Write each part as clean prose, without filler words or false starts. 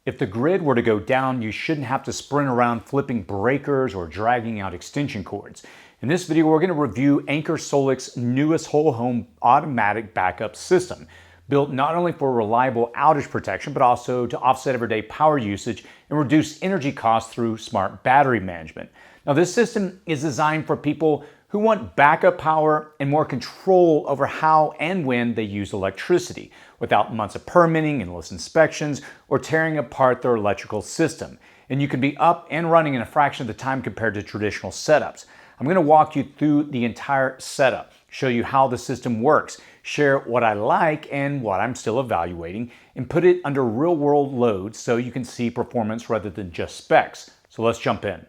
If the grid were to go down, you shouldn't have to sprint around flipping breakers or dragging out extension cords. In this video, we're going to review Anker SOLIX's newest whole home automatic backup system, built not only for reliable outage protection, but also to offset everyday power usage and reduce energy costs through smart battery management. Now, this system is designed for people who want backup power and more control over how and when they use electricity, without months of permitting, endless inspections, or tearing apart their electrical system. And you can be up and running in a fraction of the time compared to traditional setups. I'm going to walk you through the entire setup, show you how the system works, share what I like and what I'm still evaluating, and put it under real-world loads so you can see performance rather than just specs. So let's jump in.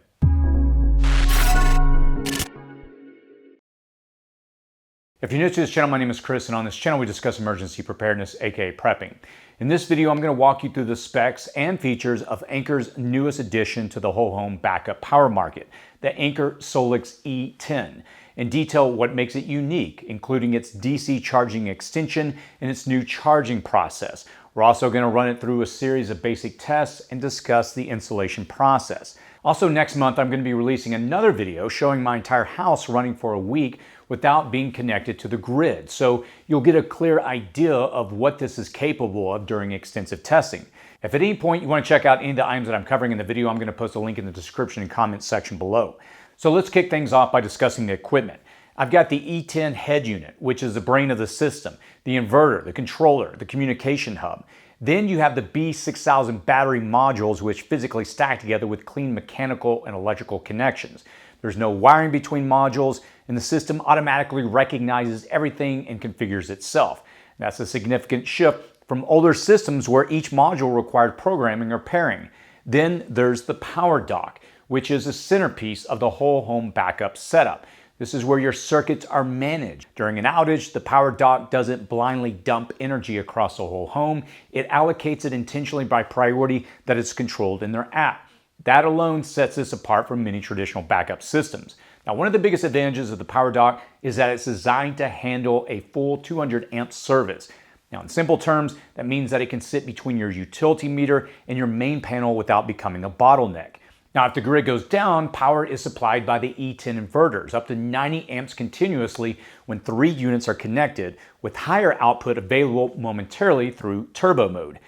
If you're new to this channel, my name is Chris, and on this channel we discuss emergency preparedness, aka prepping. In this video, I'm going to walk you through the specs and features of Anker's newest addition to the whole home backup power market, the Anker SOLIX E10, and detail what makes it unique, including its DC charging extension and its new charging process. We're also going to run it through a series of basic tests and discuss the installation process. Also, next month, I'm going to be releasing another video showing my entire house running for a week without being connected to the grid, so you'll get a clear idea of what this is capable of during extensive testing. If at any point you want to check out any of the items that I'm covering in the video, I'm going to post a link in the description and comments section below. So let's kick things off by discussing the equipment. I've got the E10 head unit, which is the brain of the system, the inverter, the controller, the communication hub. Then you have the B6000 battery modules, which physically stack together with clean mechanical and electrical connections. There's no wiring between modules, and the system automatically recognizes everything and configures itself. That's a significant shift from older systems where each module required programming or pairing. Then there's the power dock, which is the centerpiece of the whole home backup setup. This is where your circuits are managed. During an outage, the power dock doesn't blindly dump energy across the whole home. It allocates it intentionally by priority that is controlled in their app. That alone sets this apart from many traditional backup systems. Now, one of the biggest advantages of the power dock is that it's designed to handle a full 200 amp service. Now, in simple terms, that means that it can sit between your utility meter and your main panel without becoming a bottleneck. Now, if the grid goes down, power is supplied by the E10 inverters, up to 90 amps continuously when 3 units are connected, with higher output available momentarily through turbo mode.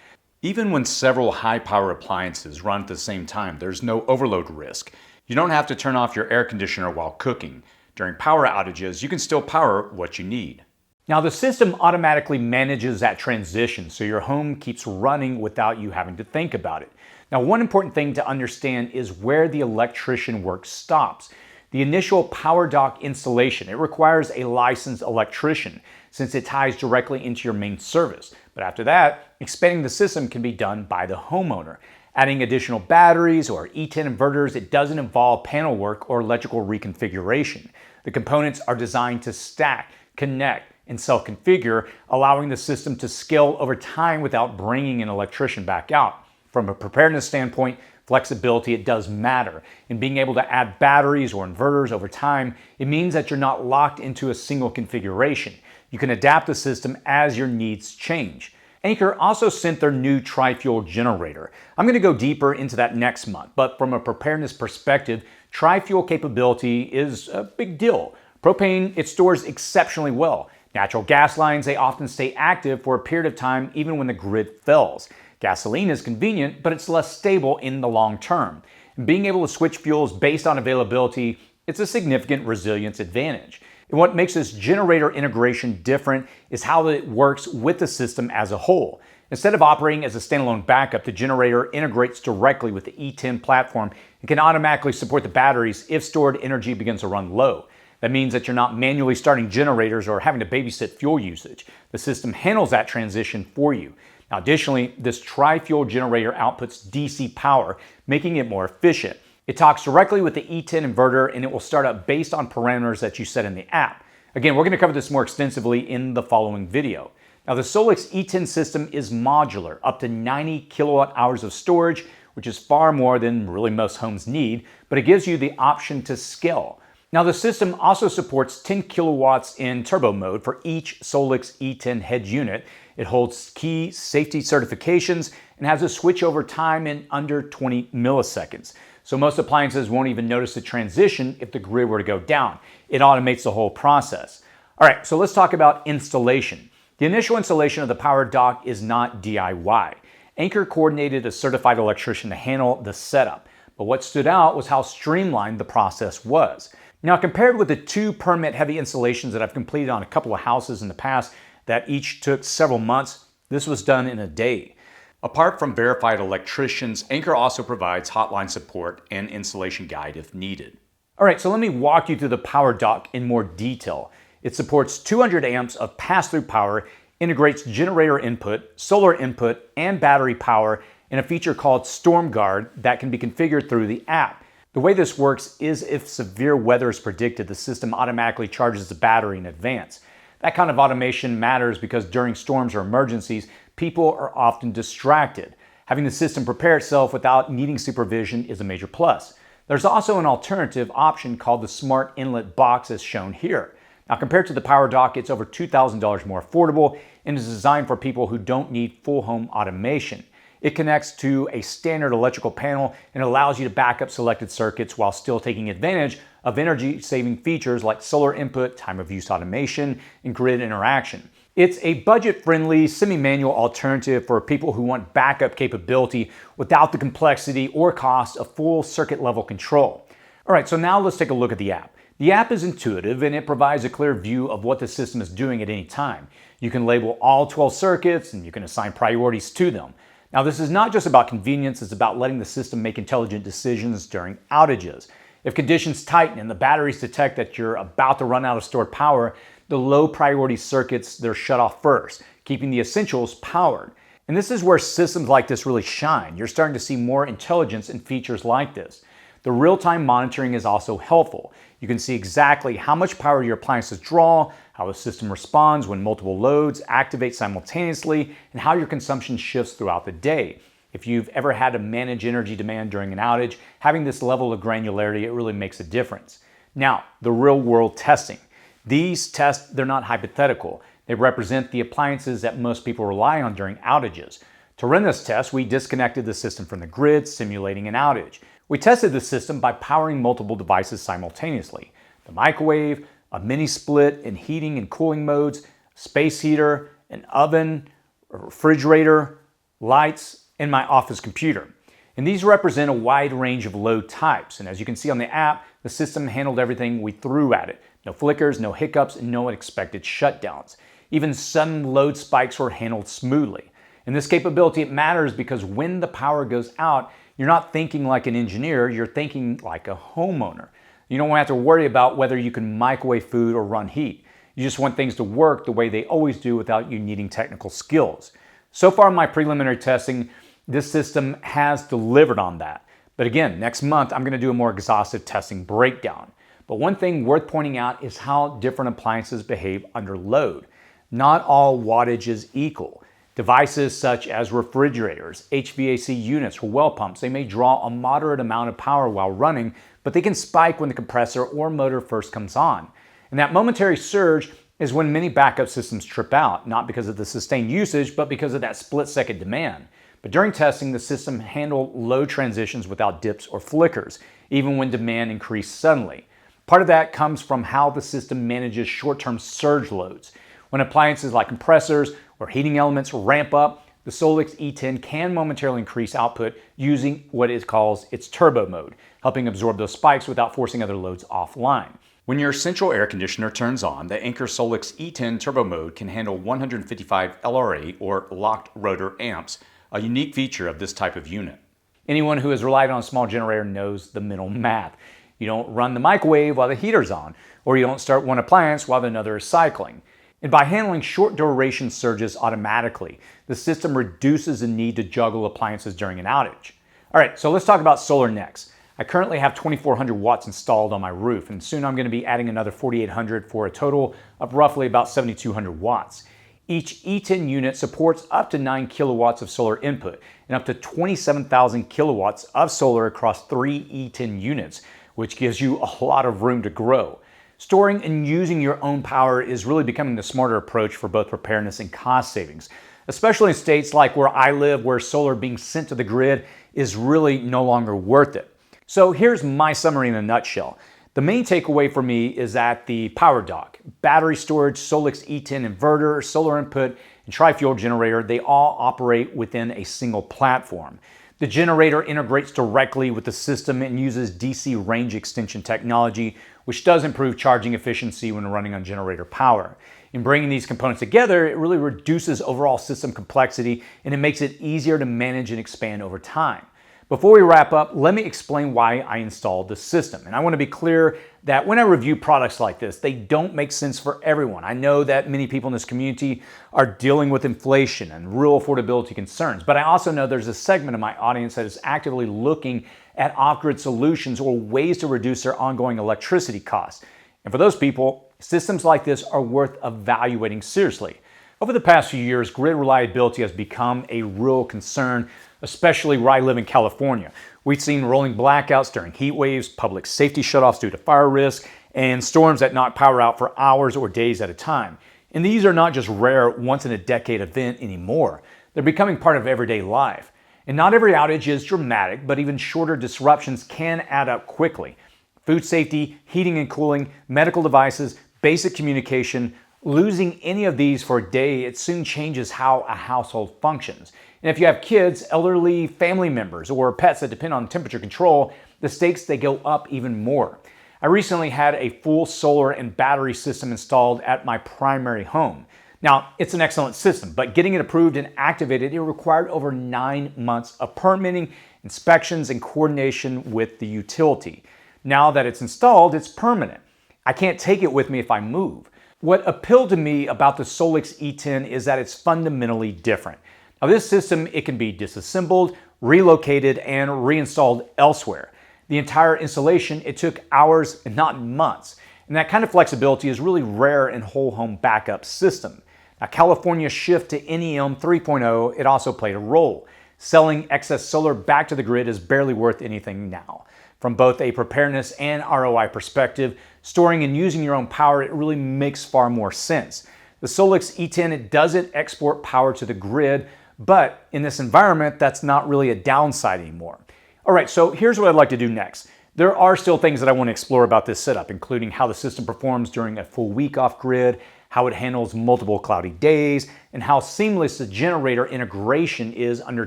Even when several high-power appliances run at the same time, there's no overload risk. You don't have to turn off your air conditioner while cooking. During power outages, you can still power what you need. Now, the system automatically manages that transition, so your home keeps running without you having to think about it. Now, one important thing to understand is where the electrician work stops. The initial power dock installation, it requires a licensed electrician since it ties directly into your main service. But after that, expanding the system can be done by the homeowner. Adding additional batteries or E10 inverters, it doesn't involve panel work or electrical reconfiguration. The components are designed to stack, connect, and self-configure, allowing the system to scale over time without bringing an electrician back out. From a preparedness standpoint, flexibility, it does matter. And being able to add batteries or inverters over time, it means that you're not locked into a single configuration. You can adapt the system as your needs change. Anker also sent their new tri-fuel generator. I'm going to go deeper into that next month, but from a preparedness perspective, tri-fuel capability is a big deal. Propane, it stores exceptionally well. Natural gas lines, they often stay active for a period of time even when the grid fails. Gasoline is convenient, but it's less stable in the long term. And being able to switch fuels based on availability, it's a significant resilience advantage. And what makes this generator integration different is how it works with the system as a whole. Instead of operating as a standalone backup, the generator integrates directly with the E10 platform and can automatically support the batteries if stored energy begins to run low. That means that you're not manually starting generators or having to babysit fuel usage. The system handles that transition for you. Now, additionally, this tri-fuel generator outputs DC power, making it more efficient. It talks directly with the E10 inverter, and it will start up based on parameters that you set in the app. Again, we're going to cover this more extensively in the following video. Now, the SOLIX E10 system is modular, up to 90 kilowatt hours of storage, which is far more than really most homes need, but it gives you the option to scale. Now the system also supports 10 kilowatts in turbo mode for each SOLIX E10 head unit. It holds key safety certifications and has a switchover time in under 20 milliseconds. So most appliances won't even notice the transition if the grid were to go down. It automates the whole process. All right, so let's talk about installation. The initial installation of the power dock is not DIY. Anker coordinated a certified electrician to handle the setup, but what stood out was how streamlined the process was. Now, compared with the 2 permit-heavy installations that I've completed on a couple of houses in the past that each took several months, this was done in a day. Apart from verified electricians, Anker also provides hotline support and installation guide if needed. All right, so let me walk you through the power dock in more detail. It supports 200 amps of pass-through power, integrates generator input, solar input, and battery power in a feature called Storm Guard that can be configured through the app. The way this works is if severe weather is predicted, the system automatically charges the battery in advance. That kind of automation matters because during storms or emergencies, people are often distracted. Having the system prepare itself without needing supervision is a major plus. There's also an alternative option called the Smart Inlet Box as shown here. Now compared to the power dock, it's over $2,000 more affordable and is designed for people who don't need full home automation. It connects to a standard electrical panel and allows you to back up selected circuits while still taking advantage of energy-saving features like solar input, time of use automation, and grid interaction. It's a budget-friendly, semi-manual alternative for people who want backup capability without the complexity or cost of full circuit-level control. All right, so now let's take a look at the app. The app is intuitive and it provides a clear view of what the system is doing at any time. You can label all 12 circuits and you can assign priorities to them. Now, this is not just about convenience, it's about letting the system make intelligent decisions during outages. If conditions tighten and the batteries detect that you're about to run out of stored power, the low priority circuits, they're shut off first, keeping the essentials powered. And this is where systems like this really shine. You're starting to see more intelligence in features like this. The real-time monitoring is also helpful. You can see exactly how much power your appliances draw, how the system responds when multiple loads activate simultaneously, and how your consumption shifts throughout the day. If you've ever had to manage energy demand during an outage, having this level of granularity, it really makes a difference. Now, the real-world testing. These tests, they're not hypothetical. They represent the appliances that most people rely on during outages. To run this test, we disconnected the system from the grid, simulating an outage. We tested the system by powering multiple devices simultaneously. The microwave, a mini split in heating and cooling modes, space heater, an oven, a refrigerator, lights, and my office computer. And these represent a wide range of load types. And as you can see on the app, the system handled everything we threw at it. No flickers, no hiccups, and no unexpected shutdowns. Even sudden load spikes were handled smoothly. And this capability, it matters because when the power goes out, you're not thinking like an engineer, you're thinking like a homeowner. You don't have to worry about whether you can microwave food or run heat. You just want things to work the way they always do without you needing technical skills. So far in my preliminary testing, this system has delivered on that. But again, next month, I'm gonna do a more exhaustive testing breakdown. But one thing worth pointing out is how different appliances behave under load. Not all wattage is equal. Devices such as refrigerators, HVAC units, or well pumps, they may draw a moderate amount of power while running, but they can spike when the compressor or motor first comes on. And that momentary surge is when many backup systems trip out, not because of the sustained usage, but because of that split-second demand. But during testing, the system handled load transitions without dips or flickers, even when demand increased suddenly. Part of that comes from how the system manages short-term surge loads. When appliances like compressors or heating elements ramp up, the SOLIX E10 can momentarily increase output using what it calls its turbo mode, helping absorb those spikes without forcing other loads offline. When your central air conditioner turns on, the Anker SOLIX E10 turbo mode can handle 155 LRA or locked rotor amps, a unique feature of this type of unit. Anyone who has relied on a small generator knows the mental math. You don't run the microwave while the heater's on, or you don't start one appliance while another is cycling. And by handling short duration surges automatically, the system reduces the need to juggle appliances during an outage. All right, so let's talk about solar next. I currently have 2,400 watts installed on my roof, and soon I'm going to be adding another 4,800 for a total of roughly about 7,200 watts. Each E10 unit supports up to 9 kilowatts of solar input and up to 27,000 kilowatts of solar across 3 E10 units, which gives you a lot of room to grow. Storing and using your own power is really becoming the smarter approach for both preparedness and cost savings, especially in states like where I live, where solar being sent to the grid is really no longer worth it. So here's my summary in a nutshell. The main takeaway for me is that the power dock, battery storage, SOLIX E10 inverter, solar input, and tri-fuel generator, they all operate within a single platform. The generator integrates directly with the system and uses DC range extension technology, which does improve charging efficiency when running on generator power. In bringing these components together, it really reduces overall system complexity and it makes it easier to manage and expand over time. Before we wrap up, let me explain why I installed the system. And I want to be clear that when I review products like this, they don't make sense for everyone. I know that many people in this community are dealing with inflation and real affordability concerns, but I also know there's a segment of my audience that is actively looking at off-grid solutions or ways to reduce their ongoing electricity costs. And for those people, systems like this are worth evaluating seriously. Over the past few years, grid reliability has become a real concern, especially where I live in California. We've seen rolling blackouts during heat waves, public safety shutoffs due to fire risk, and storms that knock power out for hours or days at a time. And these are not just rare once-in-a-decade event anymore. They're becoming part of everyday life. And not every outage is dramatic, but even shorter disruptions can add up quickly. Food safety, heating and cooling, medical devices, basic communication, losing any of these for a day, it soon changes how a household functions. And if you have kids, elderly family members, or pets that depend on temperature control, the stakes, they go up even more. I recently had a full solar and battery system installed at my primary home. Now, it's an excellent system, but getting it approved and activated, it required over 9 months of permitting, inspections, and coordination with the utility. Now that it's installed, it's permanent. I can't take it with me if I move. What appealed to me about the SOLIX E10 is that it's fundamentally different. Now this system, it can be disassembled, relocated, and reinstalled elsewhere. The entire installation, it took hours and not months. And that kind of flexibility is really rare in whole home backup system. Now California's shift to NEM 3.0, it also played a role. Selling excess solar back to the grid is barely worth anything now. From both a preparedness and ROI perspective, storing and using your own power, it really makes far more sense. The SOLIX E10, it doesn't export power to the grid, but in this environment, that's not really a downside anymore. All right, so here's what I'd like to do next. There are still things that I want to explore about this setup, including how the system performs during a full week off grid, how it handles multiple cloudy days, and how seamless the generator integration is under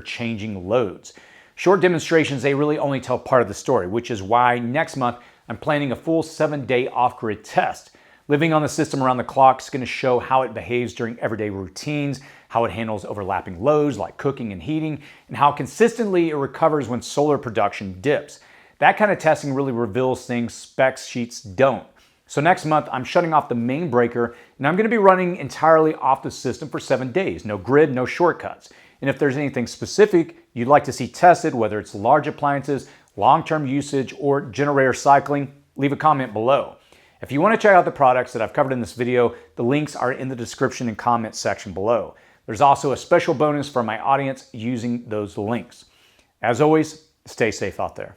changing loads. Short demonstrations, they really only tell part of the story, which is why next month I'm planning a full 7-day off-grid test. Living on the system around the clock is going to show how it behaves during everyday routines, how it handles overlapping loads like cooking and heating, and how consistently it recovers when solar production dips. That kind of testing really reveals things spec sheets don't. So next month, I'm shutting off the main breaker, and I'm going to be running entirely off the system for 7 days. No grid, no shortcuts. And if there's anything specific you'd like to see tested, whether it's large appliances, long-term usage, or generator cycling, leave a comment below. If you want to check out the products that I've covered in this video, the links are in the description and comment section below. There's also a special bonus for my audience using those links. As always, stay safe out there.